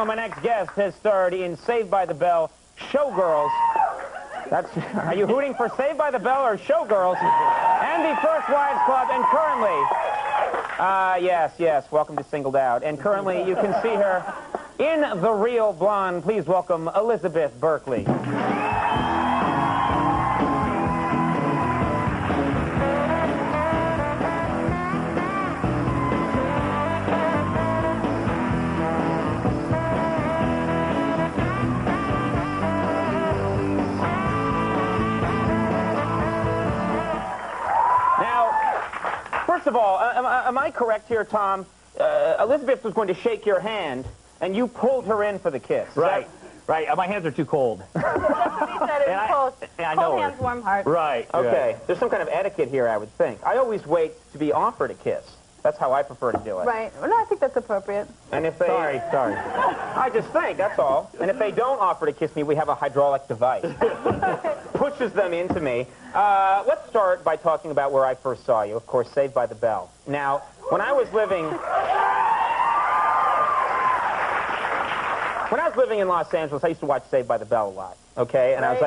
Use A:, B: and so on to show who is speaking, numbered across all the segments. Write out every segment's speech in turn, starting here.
A: gentlemen, my next guest has starred in Saved by the Bell, Showgirls. Are you hooting for Saved by the Bell or Showgirls? And the First Wives Club, and currently, yes, welcome to Singled Out. And currently, you can see her in The Real Blonde. Please welcome Elizabeth Berkley. First of all, am I correct here, Tom? Elizabeth was going to shake your hand, and you pulled her in for the kiss.
B: Right. Right. My hands are too cold.
C: That's what he said. It was cold.
B: I know
C: cold hands, warm heart.
B: Right.
A: Okay.
B: Right.
A: There's some kind of etiquette here, I would think. I always wait to be offered a kiss. That's how I prefer to do it.
C: Right. Well, no, I think that's appropriate.
A: And if they... Sorry. I just think, that's all. And if they don't offer to kiss me, we have a hydraulic device. Pushes them into me. Let's start by talking about where I first saw you. Of course, Saved by the Bell. Now, when I was living in Los Angeles, I used to watch Saved by the Bell a lot. Okay, and
C: right.
A: I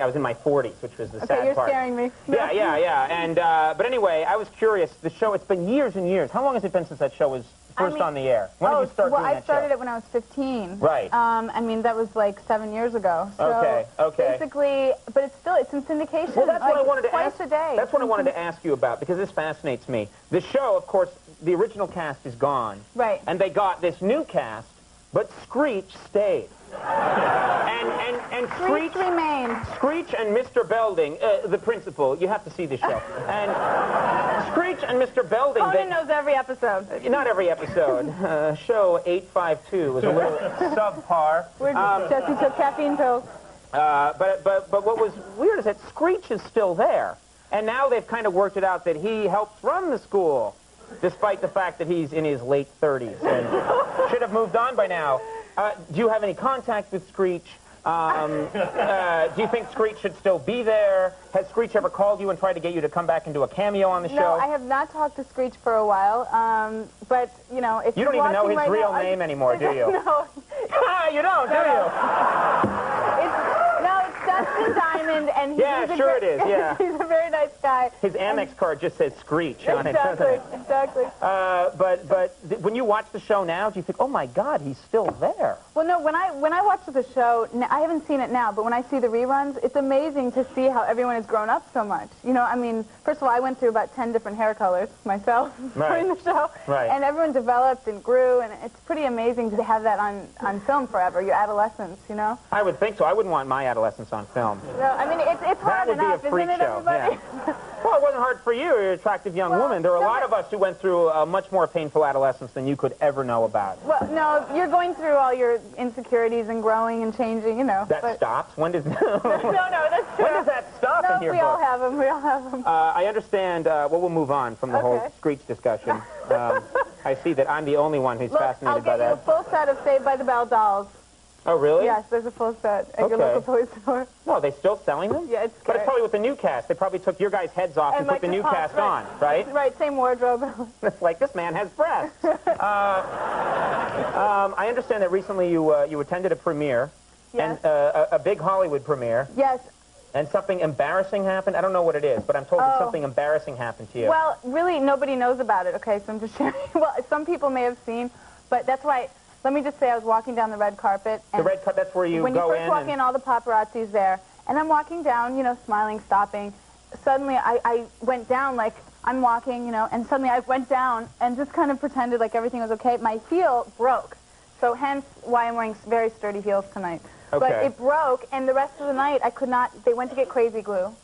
A: was in my 40s, which was the sad part.
C: Okay, you're scaring me.
A: Yeah. And but anyway, I was curious. The show, it's been years and years. How long has it been since that show was first on the air? When did you start doing that show?
C: I started it when I was 15.
A: Right.
C: I mean, that was like 7 years ago. So
A: okay.
C: Basically, but it's in syndication.
A: Well, that's what I wanted to
C: twice
A: ask.
C: A day.
A: That's what I wanted to ask you about, because this fascinates me. The show, of course, the original cast is gone.
C: Right.
A: And they got this new cast, but Screech stayed. And
C: Screech remained.
A: Screech and Mr. Belding, the principal, you have to see the show. And Screech and Mr. Belding...
C: Conan knows every episode.
A: Not every episode. Show 852 was a little subpar.
C: Jesse took caffeine pills.
A: But what was weird is that Screech is still there. And now they've kind of worked it out that he helps run the school, despite the fact that he's in his late 30s and should have moved on by now. Do you have any contact with Screech? Do you think Screech should still be there? Has Screech ever called you and tried to get you to come back and do a cameo on the show?
C: No, I have not talked to Screech for a while. But, you know, if
A: you don't even know his real name anymore, do you?
C: No.
A: You don't, do you?
C: It's Dustin Diamond, and he's a very nice guy.
A: His Amex card just says Screech on it, doesn't it?
C: Exactly.
A: But when you watch the show now, do you think, oh my God, he's still there?
C: Well, no. When I watch the show, I haven't seen it now, but when I see the reruns, it's amazing to see how everyone has grown up so much. You know, I mean, first of all, I went through about 10 different hair colors myself during the show, and everyone developed and grew, and it's pretty amazing to have that on film forever. Your adolescence, you know.
A: I would think so. I wouldn't want my adolescence on film.
C: No, I mean, it's hard enough, isn't it, everybody?
A: Yeah. Well, it wasn't hard for you. You're an attractive young woman. There are a lot of us who went through a much more painful adolescence than you could ever know about.
C: Well, no, you're going through all your insecurities and growing and changing, you know.
A: That stops? When does...
C: No, that's true.
A: When does that stop in your book?
C: We all have them. We all have them.
A: I understand. Well, we'll move on from the whole Screech discussion. I see that I'm the only one who's fascinated by that.
C: I'll get you a full set of Saved by the Bell dolls.
A: Oh, really?
C: Yes, there's a full set at your local toy store.
A: No, are they still selling them?
C: Yeah, it's great.
A: But it's probably with the new cast. They probably took your guys' heads off and put the new cast on, right?
C: Right, same wardrobe.
A: It's like, this man has breasts. I understand that recently you attended a premiere, and a big Hollywood premiere.
C: Yes.
A: And something embarrassing happened? I don't know what it is, but I'm told that something embarrassing happened to you.
C: Well, really, nobody knows about it, okay, so I'm just sharing. Well, some people may have seen, but that's why... Let me just say I was walking down the red carpet. And
A: the red carpet, that's where you go in?
C: When you first walk in, all the paparazzi's there. And I'm walking down, you know, smiling, stopping. Suddenly, I went down like I'm walking, you know, and suddenly I went down and just kind of pretended like everything was okay. My heel broke. So hence why I'm wearing very sturdy heels tonight.
A: Okay.
C: But it broke, and the rest of the night I could not, they went to get crazy glue.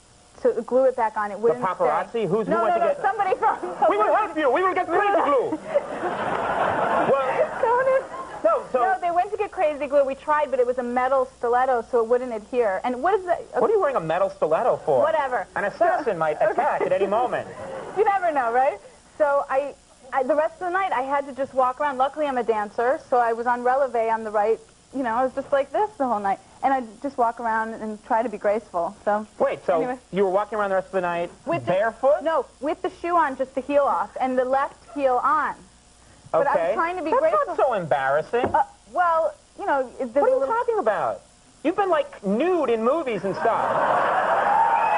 C: To glue it back on, it wouldn't
A: stay. The paparazzi?
C: Stay.
A: Who went to get...
C: somebody from...
A: We will help you! We will get crazy glue!
C: No, they went to get crazy glue. We tried, but it was a metal stiletto, so it wouldn't adhere. And what is that?
A: What are you wearing a metal stiletto for?
C: Whatever.
A: An assassin might attack at any moment.
C: You never know, right? So the rest of the night, I had to just walk around. Luckily, I'm a dancer, so I was on releve on the right. You know, I was just like this the whole night. And I'd just walk around and try to be graceful. So
A: wait, so
C: anyway.
A: You were walking around the rest of the night barefoot?
C: No, with the shoe on, just the heel off, and the left heel on. But I was trying to be graceful.
A: That's not so embarrassing.
C: Well, you know,
A: What are you talking about? You've been, like, nude in movies and stuff.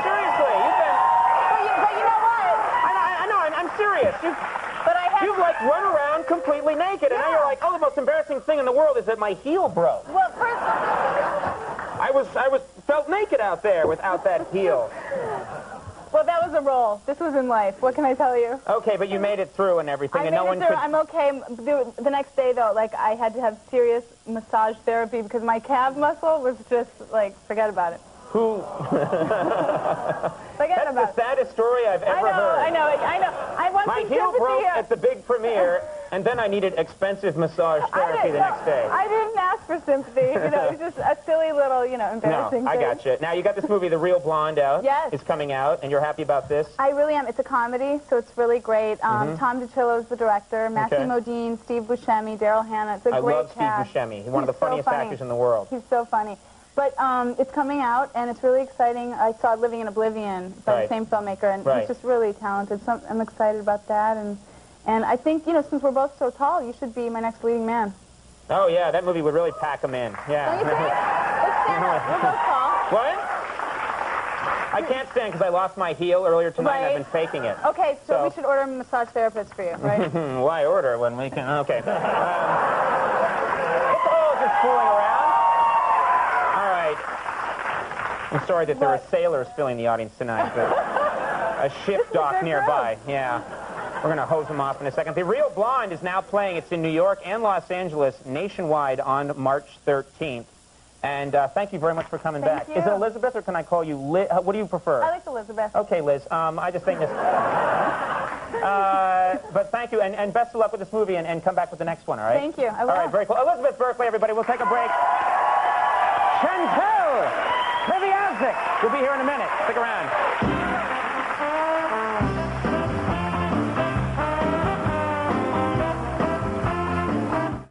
A: Seriously, you've been...
C: But you know what?
A: I know, I'm serious. You've, like, run around completely naked, and now you're like, oh, the most embarrassing thing in the world is that my heel broke.
C: Well, first...
A: I felt naked out there without that heel.
C: Well, that was a role. This was in life. What can I tell you?
A: Okay, but you made it through and everything, and no one could...
C: I'm okay. The next day, though, like, I had to have serious massage therapy because my calf muscle was just, like, forget about it.
A: Who?
C: Forget about it.
A: That's the saddest story I've ever heard.
C: I know. I want
A: my
C: some
A: heel
C: sympathy
A: broke
C: here.
A: at the big premiere, and then I needed expensive massage therapy the next day.
C: I didn't ask for sympathy. You know, it was just a silly little, you know, embarrassing
A: No, I
C: thing.
A: got you. Now, you got this movie, The Real Blonde, out.
C: Yes.
A: It's coming out, and you're happy about this?
C: I really am. It's a comedy, so it's really great. Tom DiCillo's the director. Matthew Modine, Steve Buscemi, Daryl Hannah. It's a great cast.
A: I love Steve Buscemi. He's one of the funniest actors in the world.
C: He's so funny. But it's coming out, and it's really exciting. I saw Living in Oblivion by the same filmmaker, and he's just really talented. So I'm excited about that. And I think, you know, since we're both so tall, you should be my next leading man.
A: Oh, yeah, that movie would really pack him in. Yeah.
C: Don't you think? Let's stand up. We're both tall.
A: What? I can't stand because I lost my heel earlier tonight, and I've been faking it.
C: Okay, so we should order a massage therapist for you, right?
A: Why order when we can... Okay. It's all just fooling around. I'm sorry that there are sailors filling the audience tonight, but a ship docked nearby. Yeah. We're going to hose them off in a second. The Real Blonde is now playing. It's in New York and Los Angeles nationwide on March 13th. And thank you very much for coming back.
C: Thank you.
A: Is it Elizabeth or can I call you Liz? What do you prefer?
C: I like Elizabeth.
A: Okay, Liz. I just think this... but thank you, and best of luck with this movie, and come back with the next one, all right?
C: Thank you. I will.
A: All right, very cool. Elizabeth Berkley, everybody. We'll take a break. Chantel! You'll be here in a minute. Stick around.